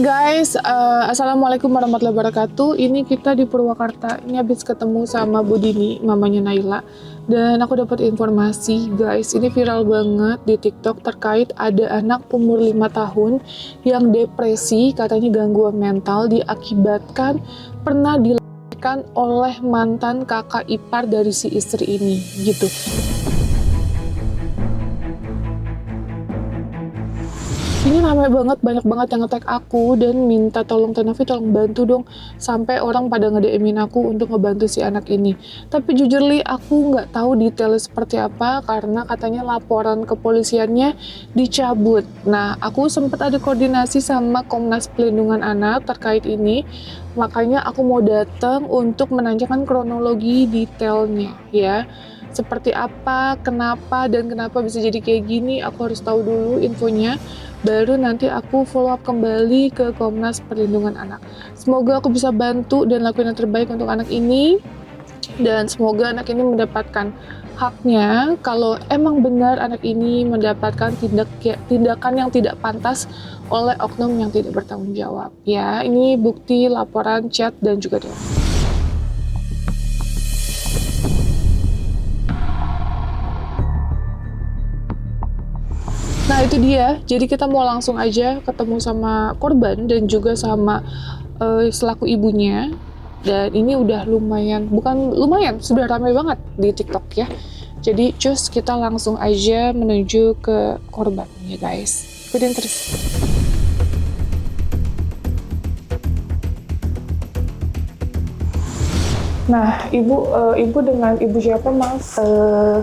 Guys, Assalamualaikum warahmatullahi wabarakatuh. Ini kita di Purwakarta. Ini habis ketemu sama Bu Dini, mamanya Naila. Dan aku dapat informasi, guys, ini viral banget di TikTok terkait ada anak umur 5 tahun yang depresi, katanya gangguan mental diakibatkan pernah dilakukan oleh mantan kakak ipar dari si istri ini, gitu. Ini ramai banget, banyak banget yang nge-tag aku dan minta tolong Tenavi, tolong bantu dong, sampai orang pada nge-DM-in aku untuk ngebantu si anak ini. Tapi jujur Li, aku nggak tahu detail seperti apa karena katanya laporan kepolisiannya dicabut. Nah, aku sempat ada koordinasi sama Komnas Pelindungan Anak terkait ini, makanya aku mau datang untuk menanyakan kronologi detailnya ya. Seperti apa, kenapa, dan kenapa bisa jadi kayak gini, aku harus tahu dulu infonya. Baru nanti aku follow up kembali ke Komnas Perlindungan Anak. Semoga aku bisa bantu dan lakuin yang terbaik untuk anak ini. Dan semoga anak ini mendapatkan haknya kalau emang benar anak ini mendapatkan tindakan yang tidak pantas oleh oknum yang tidak bertanggung jawab. Ya, ini bukti laporan chat dan juga telepon. Nah itu dia, jadi kita mau langsung aja ketemu sama korban dan juga sama selaku ibunya. Dan ini udah lumayan, bukan lumayan, sudah ramai banget di TikTok ya. Jadi cus kita langsung aja menuju ke korban ya guys. Ikutin terus. Nah ibu dengan ibu siapa mas?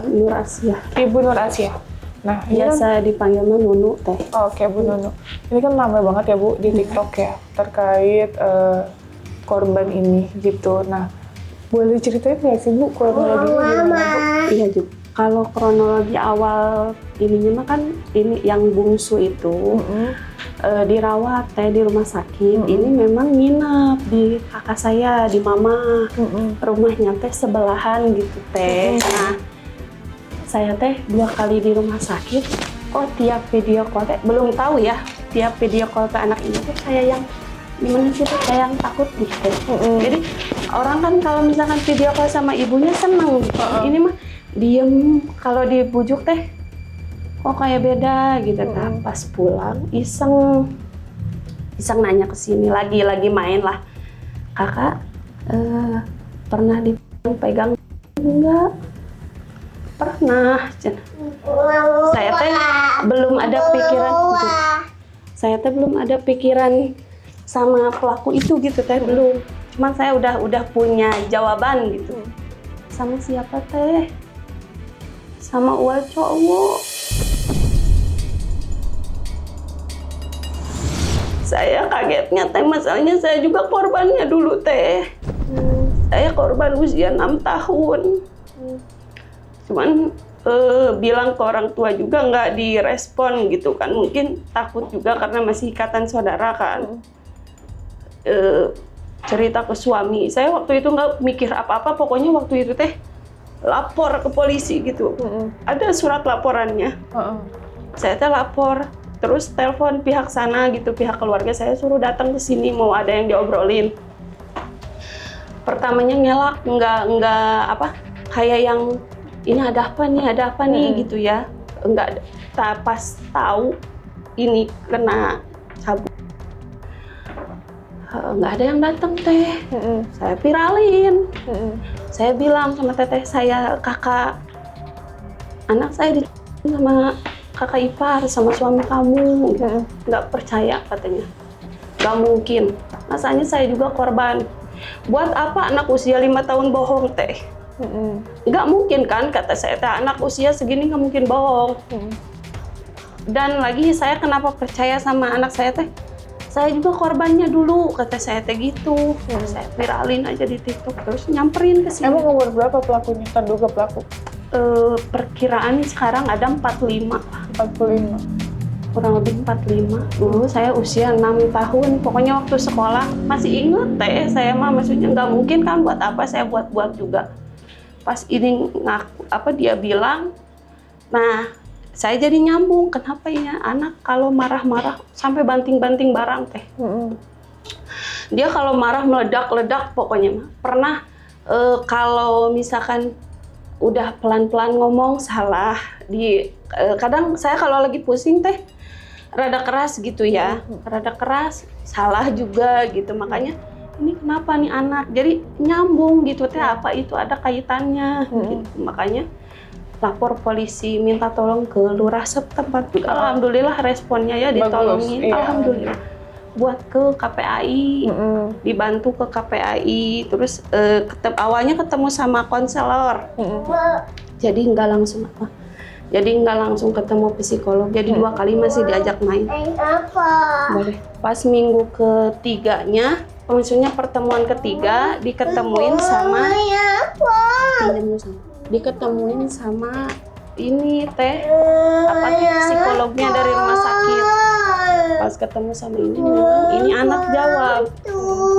Nur Asia. Ibu Nur Asia. Nah, biasa dipanggil Nunu teh. Oke, Bu Nunu. Ini kan ramai banget ya Bu di TikTok ya terkait korban ini gitu. Nah, boleh ceritain nggak sih Bu kronologinya gimana Bu? Iya juga. Kalau kronologi awal ininya mah kan ini yang bungsu itu dirawat teh di rumah sakit. Ini memang nginep di kakak saya di mama. Rumahnya teh sebelahan gitu teh. Nah, saya teh 2 kali di rumah sakit, tiap video call teh, belum tahu ya, tiap video call ke anak ini tuh saya yang gimana sih tuh, saya yang takut gitu. Jadi orang kan kalau misalkan video call sama ibunya seneng, ini mah diem, kalau dibujuk teh kok kayak beda gitu. Pas pulang iseng nanya ke sini lagi main lah, kakak pernah dipegang enggak? Pernah. Saya teh belum ada pikiran sama pelaku itu gitu teh, belum. Cuman saya udah punya jawaban gitu. Sama siapa teh? Sama uang cowok. Saya kagetnya teh, masalahnya saya juga korbannya dulu teh. Saya korban usia 6 tahun. Cuman bilang ke orang tua juga nggak direspon gitu kan, mungkin takut juga karena masih ikatan saudara kan. Cerita ke suami, saya waktu itu nggak mikir apa-apa, pokoknya waktu itu teh lapor ke polisi gitu. Ada surat laporannya. Saya teh lapor, terus telepon pihak sana gitu, pihak keluarga saya suruh datang ke sini mau ada yang diobrolin. Pertamanya ngelak, nggak apa, kayak yang ini ada apa nih gitu ya. Enggak, pas tahu ini kena cabut, nggak ada yang datang teh. Saya viralin. Saya bilang sama teteh saya, kakak anak saya sama kakak ipar sama suami kamu. Nggak percaya katanya, nggak mungkin, masanya saya juga korban. Buat apa anak usia 5 tahun bohong teh? Nggak mungkin kan, kata saya, anak usia segini nggak mungkin bohong. Dan lagi saya kenapa percaya sama anak saya teh, saya juga korbannya dulu, kata saya teh gitu. Saya viralin aja di TikTok, terus nyamperin ke sini. Emang umur berapa pelakunya, terduga pelaku? Perkiraan sekarang ada 45. Kurang lebih 45. Dulu saya usia 6 tahun, pokoknya waktu sekolah masih inget teh saya mah, maksudnya nggak mungkin kan, buat apa saya buat juga. Pas ini ngaku, dia bilang, nah saya jadi nyambung, kenapa ya anak kalau marah-marah sampai banting-banting barang teh. Dia kalau marah meledak-ledak pokoknya mah. Pernah kalau misalkan udah pelan-pelan ngomong salah kadang saya kalau lagi pusing teh rada keras gitu ya, rada keras salah juga gitu, makanya ini kenapa nih anak, jadi nyambung gitu teh, apa itu ada kaitannya gitu. Makanya lapor polisi, minta tolong ke lurah setempat juga. Alhamdulillah responnya ya ditolongin. Iya. Alhamdulillah. Buat ke KPAI, dibantu ke KPAI, terus awalnya ketemu sama konselor. Jadi nggak langsung ketemu psikolog, jadi 2 kali masih diajak main. Boleh. Pas minggu ketiganya, maksudnya pertemuan ketiga, diketemuin sama diketemuin sama ini teh psikolognya dari rumah sakit. Pas ketemu sama ini anak jawab,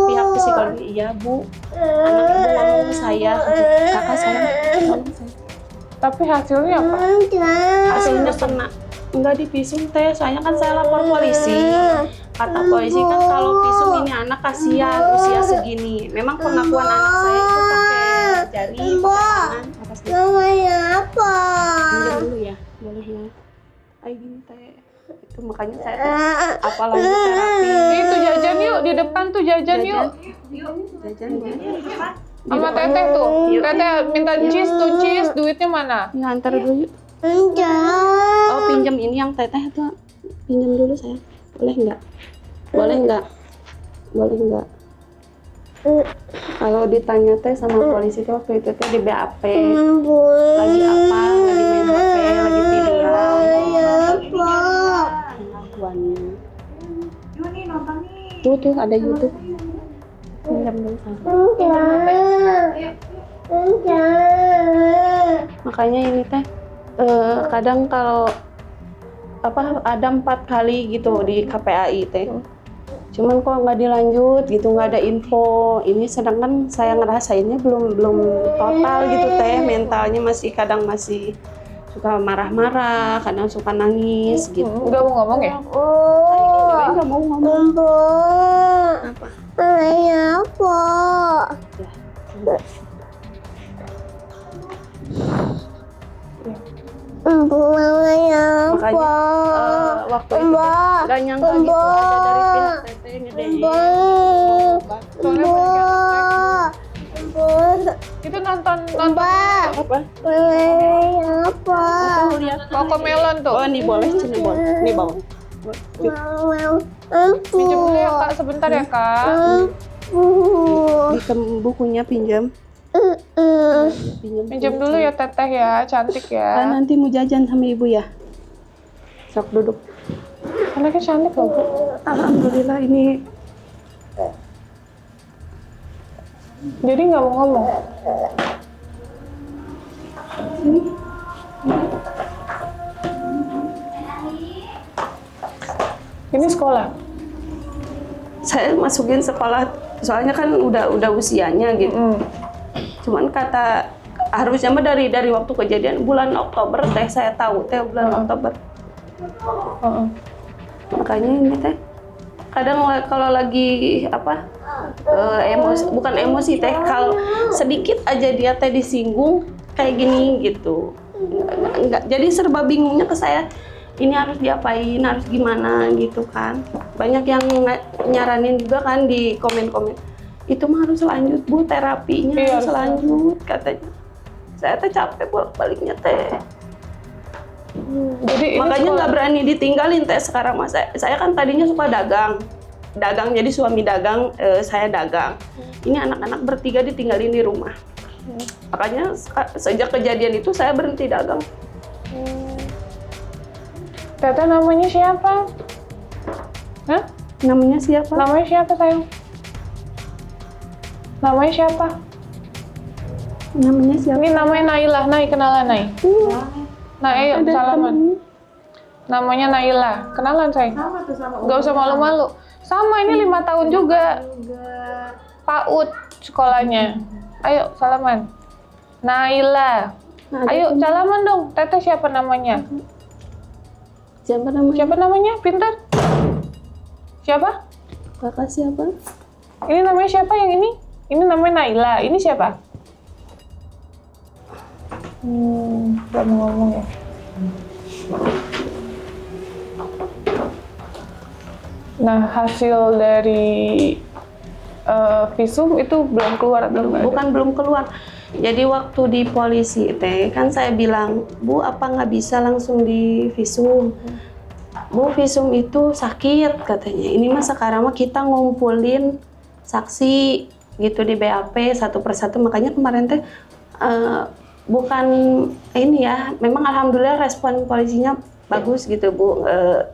pihak psikolognya, iya Bu, anak ibu ngomong ke saya, kakak saya ngomong ke saya. Tapi hasilnya apa? Hasilnya kena, enggak divisum teh, soalnya kan saya lapor polisi. Kata polisi kan kalau visum ini anak kasihan usia segini. Memang pengakuan anak saya itu pakai jari, pakai tangan. Namanya apa? Pinjam dulu ya, boleh ya. Ayo gini teh. Itu makanya saya apa lanjut terapi. Itu jajan yuk, di depan tuh jajan yuk. Jajan ya. Sama teteh tuh. Teteh minta cheese tuh, cheese. Duitnya mana? Ya, antar dulu yuk. Enggak. Oh, pinjam ini yang teteh tuh. Pinjam dulu saya. Boleh nggak? Boleh nggak? Boleh nggak? Kalau ditanya teh sama polisi tuh waktu itu teh di BAP. Lagi apa? Lagi main HP, lagi tiduran. Pengakuannya. Tuh ada YouTube. Pinjam dulu saya. Makanya ini teh kadang kalau ada 4 kali gitu di KPAI teh, cuman kok nggak dilanjut gitu, nggak ada info ini, sedangkan saya ngerasainnya belum total gitu teh, mentalnya kadang masih suka marah-marah, kadang suka nangis gitu. Udah mau ngomong ya? Nggak mau ngomong. Apa? Namanya apa? Namanya Makanya apa? waktu itu nggak nyangka gitu ada dari pihak teteh ngedein. Itu nonton Apa? Namanya apa? Tuh lihat. Cocomelon tuh. Oh, ini boleh, sini boleh. Ini bawa. Pinjam dulu ya Kak, sebentar ya Kak. Di bukunya pinjam. Pinjam dulu ya teteh ya, cantik ya. Nanti mau jajan sama ibu ya. Sok duduk. Anaknya cantik loh Bu. Alhamdulillah ini. Jadi nggak mau ngomong. Ini sekolah. Saya masukin sekolah, soalnya kan udah usianya gitu. Cuman harusnya mah dari waktu kejadian bulan Oktober teh saya tahu teh bulan Oktober. Makanya ini teh kadang kalau lagi emosi, bukan emosi teh, kalau sedikit aja dia teh disinggung kayak gini gitu. Enggak, jadi serba bingungnya ke saya. Ini harus diapain, harus gimana gitu kan. Banyak yang nyaranin juga kan di komen-komen. Itu mah harus lanjut Bu, terapinya harus lanjut katanya. Saya teh capek bolak-baliknya teh. Jadi Makanya nggak berani ditinggalin teh sekarang Mas. Saya kan tadinya suka dagang jadi suami dagang, saya dagang. Ini anak-anak bertiga ditinggalin di rumah. Makanya sejak kejadian itu saya berhenti dagang. Teteh namanya siapa? Hah? Namanya siapa? Namanya siapa sayang? Namanya siapa? Namanya siapa? Ini namanya Nailah. Nai, kenalan Nai. Nah, ayo salaman. Namanya Naila. Kenalan sayang. Gak usah malu-malu. Sama, ini 5 tahun juga. PAUD sekolahnya. Ayo salaman. Naila. Ayo salaman dong. Teteh siapa namanya? Siapa namanya? Siapa namanya? Pintar. Siapa? Kakak siapa? Ini namanya siapa yang ini? Ini namanya Naila. Ini siapa? Gak mau ngomong ya. Nah, hasil dari visum itu belum keluar atau nggak ada? Bukan belum keluar. Jadi waktu di polisi teh kan saya bilang, Bu, apa nggak bisa langsung di visum? Bu, visum itu sakit katanya. Ini mah sekarang mah kita ngumpulin saksi gitu di BAP satu persatu. Makanya kemarin teh bukan ini ya. Memang alhamdulillah respon polisinya bagus gitu, Bu.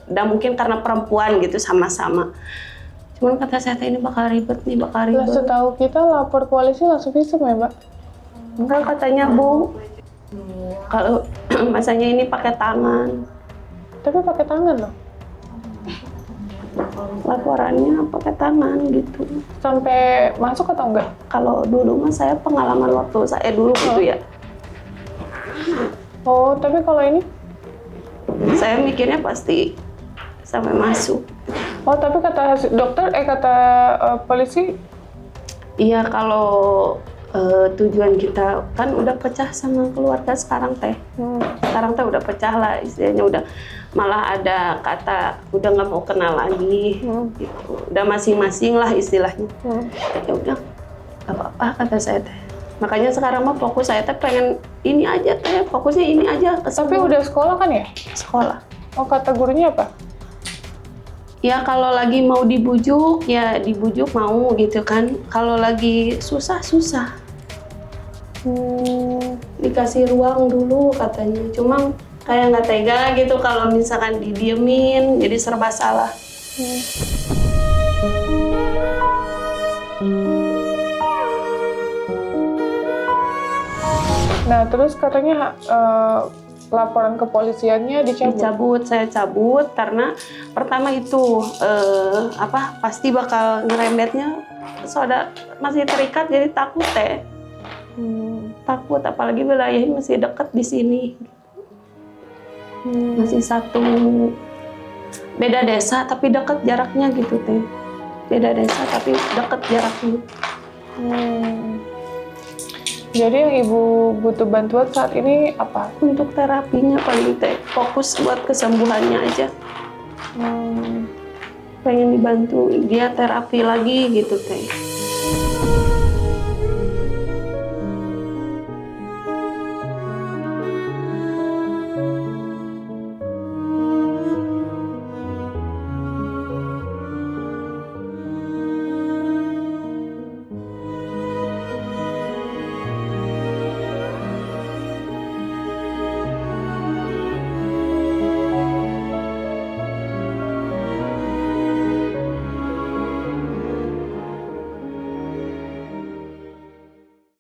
Dan mungkin karena perempuan gitu sama-sama. Cuman kata saya teh ini bakal ribet nih, bakal Lah, ribet. setahu kita lapor polisi langsung visum ya, Mbak? Enggak, katanya Bu, kalau masanya ini pakai tangan. Tapi pakai tangan loh. Laporannya pakai tangan gitu. Sampai masuk atau enggak? Kalau dulu mah saya pengalaman waktu saya dulu gitu ya. Oh, tapi kalau ini? Saya mikirnya pasti sampai masuk. Oh, tapi kata dokter, kata polisi, Iya, kalau tujuan kita kan udah pecah sama keluarga sekarang teh. Sekarang teh udah pecah lah, istilahnya udah malah ada kata udah nggak mau kenal lagi. Gitu. Udah masing-masing lah istilahnya. Ya udah, nggak apa-apa kata saya teh. Makanya sekarang mah fokus saya teh pengen ini aja teh, fokusnya ini aja ke tapi semua. udah sekolah kan ya? Sekolah. Oh, kata gurunya apa? Ya kalau lagi mau dibujuk, ya dibujuk mau gitu kan. Kalau lagi susah. Dikasih ruang dulu katanya. Cuma kayak nggak tega gitu kalau misalkan didiemin, jadi serba salah. Nah, terus katanya laporan kepolisiannya dicabut. Saya cabut karena pertama itu pasti bakal ngerembetnya. Soalnya masih terikat jadi takut teh. Takut apalagi wilayahnya masih dekat di sini. Masih satu beda desa tapi dekat jaraknya gitu teh. Beda desa tapi dekat jaraknya. Jadi yang ibu butuh bantuan saat ini apa? Untuk terapinya paling teh fokus buat kesembuhannya aja. Pengen dibantu dia terapi lagi gitu teh.